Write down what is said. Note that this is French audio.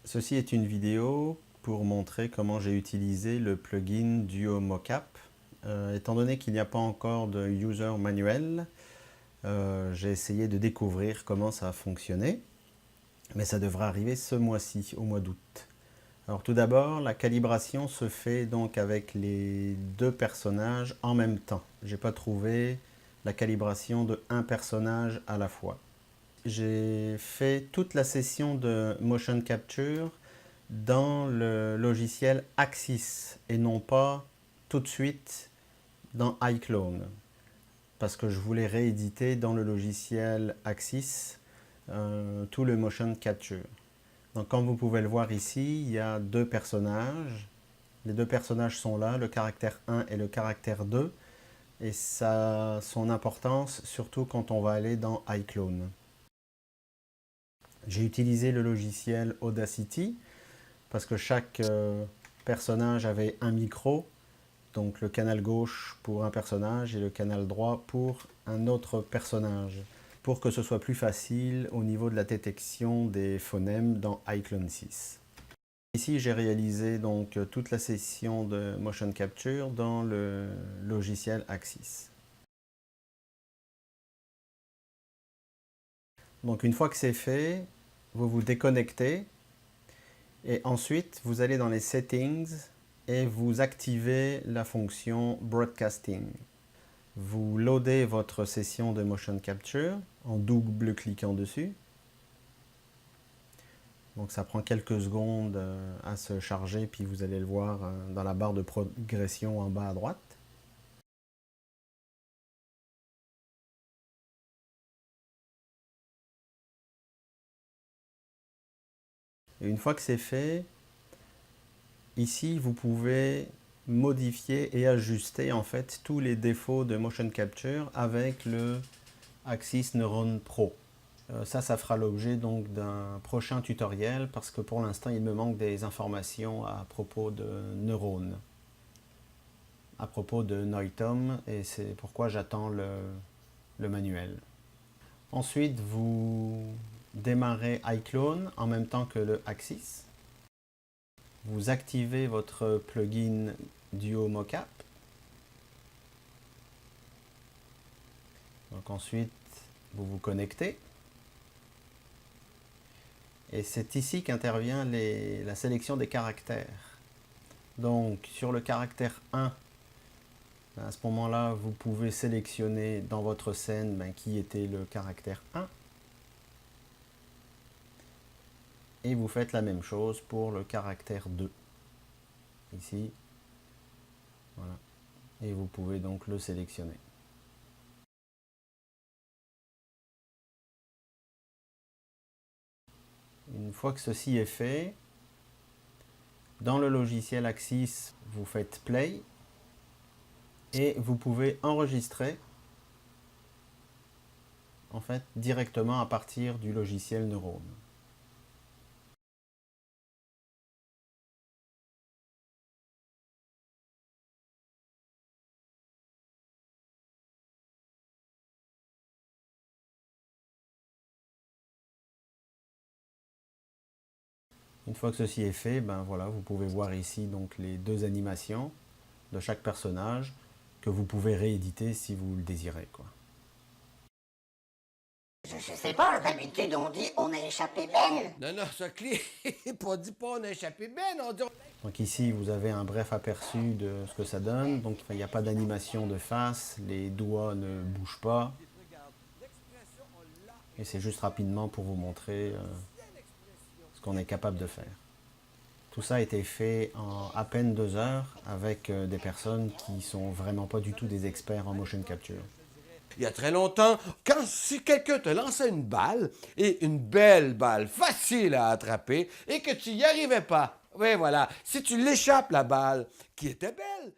Ceci est une vidéo pour montrer comment j'ai utilisé le plugin Duo Mocap. Étant donné qu'il n'y a pas encore de user manuel, j'ai essayé de découvrir comment ça a fonctionné, mais ça devrait arriver ce mois-ci, au mois d'août. Alors tout d'abord, la calibration se fait donc avec les deux personnages en même temps. J'ai pas trouvé la calibration de un personnage à la fois. J'ai fait toute la session de motion capture dans le logiciel Axis et non pas tout de suite dans iClone, parce que je voulais rééditer dans le logiciel Axis tout le motion capture. Donc comme vous pouvez le voir ici, il y a deux personnages. Les deux personnages sont là, le caractère 1 et le caractère 2, et ça a son importance surtout quand on va aller dans iClone. J'ai utilisé le logiciel Audacity parce que chaque personnage avait un micro, donc le canal gauche pour un personnage et le canal droit pour un autre personnage, pour que ce soit plus facile au niveau de la détection des phonèmes dans iClone 6. Ici, j'ai réalisé donc toute la session de motion capture dans le logiciel Axis. Donc une fois que c'est fait, vous vous déconnectez et ensuite vous allez dans les settings et vous activez la fonction broadcasting. Vous loadez votre session de motion capture en double-cliquant dessus. Donc ça prend quelques secondes à se charger, puis vous allez le voir dans la barre de progression en bas à droite. Et une fois que c'est fait, ici vous pouvez modifier et ajuster en fait tous les défauts de motion capture avec le Axis Neuron Pro. Ça fera l'objet donc d'un prochain tutoriel parce que pour l'instant il me manque des informations à propos de neurones, à propos de Noitom, et c'est pourquoi j'attends le manuel. Ensuite vous démarrez iClone en même temps que le Axis. Vous activez votre plugin Duo Mocap. Donc ensuite vous vous connectez. Et c'est ici qu'intervient la sélection des caractères. Donc sur le caractère 1, à ce moment-là, vous pouvez sélectionner dans votre scène qui était le caractère 1. Et vous faites la même chose pour le caractère 2. Ici. Voilà. Et vous pouvez donc le sélectionner. Une fois que ceci est fait, dans le logiciel Axis, vous faites Play et vous pouvez enregistrer en fait directement à partir du logiciel Neurone. Une fois que ceci est fait, voilà, vous pouvez voir ici donc les deux animations de chaque personnage que vous pouvez rééditer si vous le désirez, quoi. Je sais pas, d'habitude on dit on a échappé Ben. Non, non, ça clé, on dit pas on a échappé Ben, on dit... Donc ici, vous avez un bref aperçu de ce que ça donne. Donc il n'y a pas d'animation de face, les doigts ne bougent pas. Et c'est juste rapidement pour vous montrer ce qu'on est capable de faire. Tout ça a été fait en à peine 2 heures avec des personnes qui sont vraiment pas du tout des experts en motion capture. Il y a très longtemps, si quelqu'un te lançait une balle, et une belle balle, facile à attraper, et que tu n'y arrivais pas, oui voilà, si tu l'échappes la balle, qui était belle,